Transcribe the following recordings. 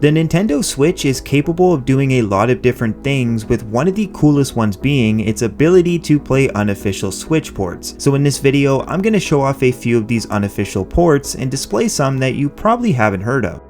The Nintendo Switch is capable of doing a lot of different things, with one of the coolest ones being its ability to play unofficial Switch ports. So in this video, I'm going to show off a few of these unofficial ports and display some that you probably haven't heard of.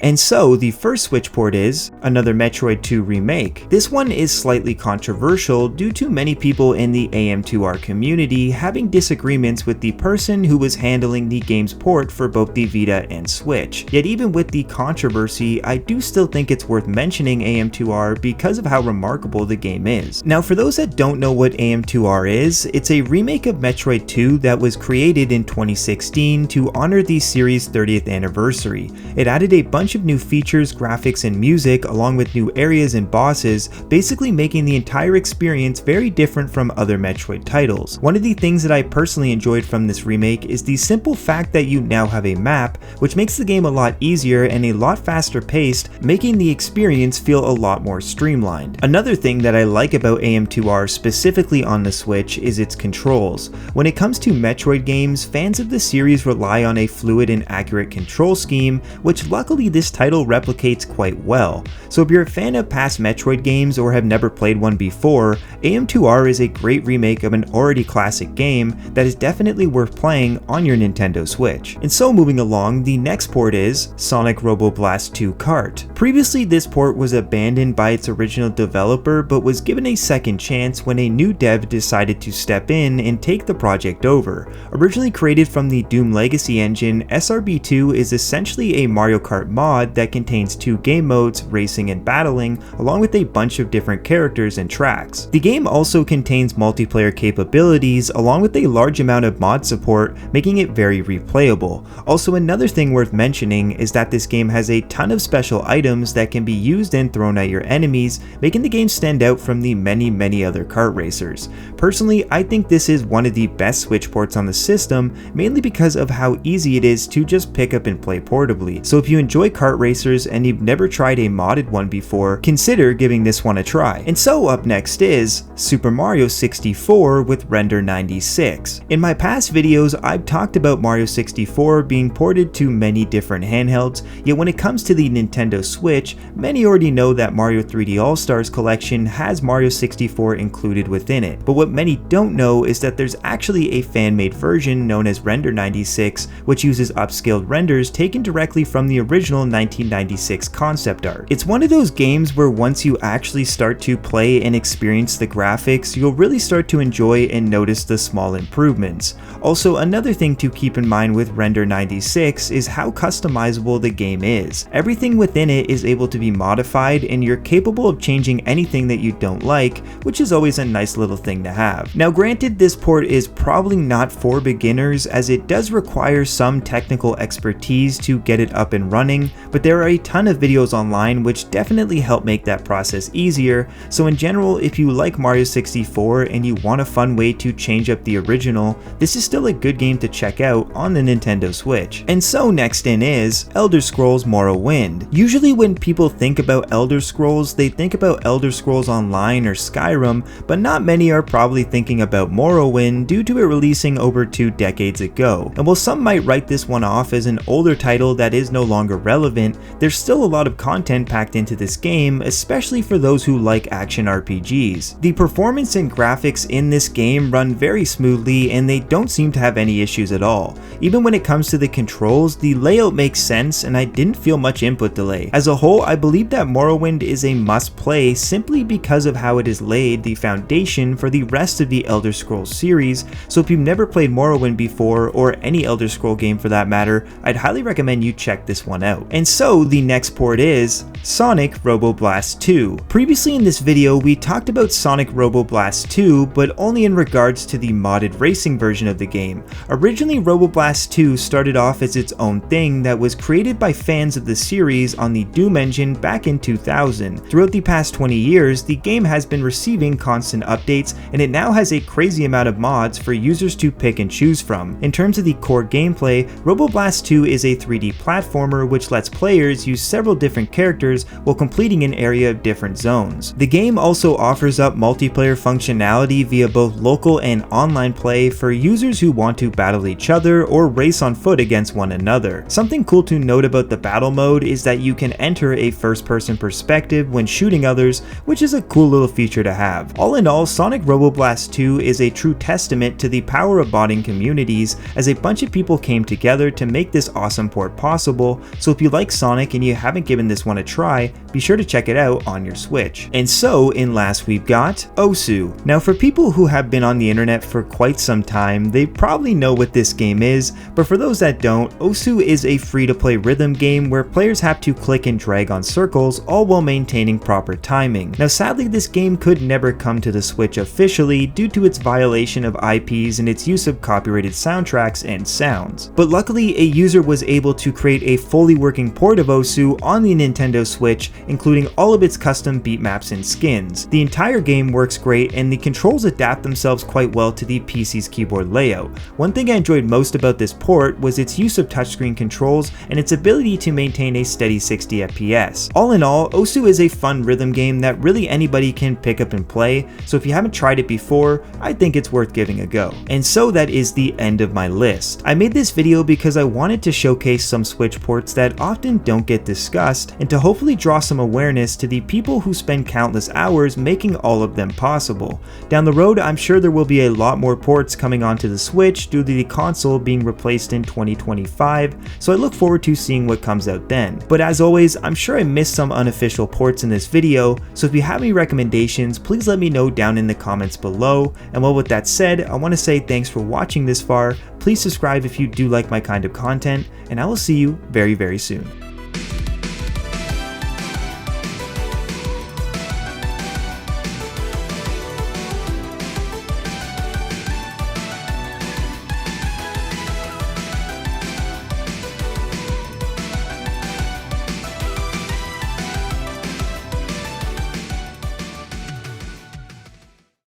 And so, the first Switch port is another Metroid 2 remake. This one is slightly controversial due to many people in the AM2R community having disagreements with the person who was handling the game's port for both the Vita and Switch. Yet even with the controversy, I do still think it's worth mentioning AM2R because of how remarkable the game is. Now for those that don't know what AM2R is, it's a remake of Metroid 2 that was created in 2016 to honor the series' 30th anniversary. It added a bunch of new features, graphics, and music along with new areas and bosses, basically making the entire experience very different from other Metroid titles. One of the things that I personally enjoyed from this remake is the simple fact that you now have a map, which makes the game a lot easier and a lot faster paced, making the experience feel a lot more streamlined. Another thing that I like about AM2R specifically on the Switch is its controls. When it comes to Metroid games, fans of the series rely on a fluid and accurate control scheme, which luckily this title replicates quite well. So if you're a fan of past Metroid games or have never played one before, AM2R is a great remake of an already classic game that is definitely worth playing on your Nintendo Switch. And so moving along, the next port is Sonic Roboblast 2 Kart. Previously this port was abandoned by its original developer but was given a second chance when a new dev decided to step in and take the project over. Originally created from the Doom Legacy engine, SRB2 is essentially a Mario Kart mod that contains two game modes, racing and battling, along with a bunch of different characters and tracks. The game also contains multiplayer capabilities along with a large amount of mod support, making it very replayable. Also, another thing worth mentioning is that this game has a ton of special items that can be used and thrown at your enemies, making the game stand out from the many other kart racers. Personally, I think this is one of the best Switch ports on the system, mainly because of how easy it is to just pick up and play portably. So if you enjoy kart racers and you've never tried a modded one before, consider giving this one a try. And so up next is Super Mario 64 with Render 96. In my past videos, I've talked about Mario 64 being ported to many different handhelds, yet when it comes to the Nintendo Switch, many already know that Mario 3D All-Stars collection has Mario 64 included within it. But what many don't know is that there's actually a fan-made version known as Render 96, which uses upscaled renders taken directly from the original 1996 concept art. It's one of those games where once you actually start to play and experience the graphics, you'll really start to enjoy and notice the small improvements. Also, another thing to keep in mind with Render 96 is how customizable the game is. Everything within it is able to be modified and you're capable of changing anything that you don't like, which is always a nice little thing to have. Now granted, this port is probably not for beginners as it does require some technical expertise to get it up and running, but there are a ton of videos online which definitely help make that process easier. So in general, if you like Mario 64 and you want a fun way to change up the original, this is still a good game to check out on the Nintendo Switch. And so next in is Elder Scrolls Morrowind. Usually when people think about Elder Scrolls, they think about Elder Scrolls Online or Skyrim, but not many are probably thinking about Morrowind due to it releasing over 2 decades ago. And while some might write this one off as an older title that is no longer relevant, there's still a lot of content packed into this game, especially for those who like action RPGs. The performance and graphics in this game run very smoothly and they don't seem to have any issues at all. Even when it comes to the controls, the layout makes sense and I didn't feel much input delay. As a whole, I believe that Morrowind is a must play simply because of how it has laid the foundation for the rest of the Elder Scrolls series, so if you've never played Morrowind before, or any Elder Scroll game for that matter, I'd highly recommend you check this one out. And so the next port is Sonic Roboblast 2. Previously in this video, we talked about Sonic Roboblast 2, but only in regards to the modded racing version of the game. Originally, Roboblast 2 started off as its own thing that was created by fans of the series on the Doom engine back in 2000. Throughout the past 20 years, the game has been receiving constant updates, and it now has a crazy amount of mods for users to pick and choose from. In terms of the core gameplay, Roboblast 2 is a 3D platformer which lets lets players use several different characters while completing an area of different zones. The game also offers up multiplayer functionality via both local and online play for users who want to battle each other or race on foot against one another. Something cool to note about the battle mode is that you can enter a first-person perspective when shooting others, which is a cool little feature to have. All in all, Sonic Roboblast 2 is a true testament to the power of modding communities, as a bunch of people came together to make this awesome port possible. So if you like Sonic and you haven't given this one a try, be sure to check it out on your Switch. And so in last we've got Osu. Now for people who have been on the internet for quite some time, they probably know what this game is, but for those that don't, Osu is a free-to-play rhythm game where players have to click and drag on circles, all while maintaining proper timing. Now sadly, this game could never come to the Switch officially due to its violation of IPs and its use of copyrighted soundtracks and sounds. But luckily, a user was able to create a fully working port of Osu on the Nintendo Switch, including all of its custom beat maps and skins. The entire game works great, and the controls adapt themselves quite well to the PC's keyboard layout. One thing I enjoyed most about this port was its use of touchscreen controls and its ability to maintain a steady 60 FPS. All in all, Osu is a fun rhythm game that really anybody can pick up and play, so if you haven't tried it before, I think it's worth giving a go. And so that is the end of my list. I made this video because I wanted to showcase some Switch ports that often don't get discussed, and to hopefully draw some awareness to the people who spend countless hours making all of them possible. Down the road, I'm sure there will be a lot more ports coming onto the Switch due to the console being replaced in 2025, so I look forward to seeing what comes out then. But as always, I'm sure I missed some unofficial ports in this video, so if you have any recommendations, please let me know down in the comments below. And well, with that said, I want to say thanks for watching this far. Please subscribe if you do like my kind of content, and I will see you very, very soon.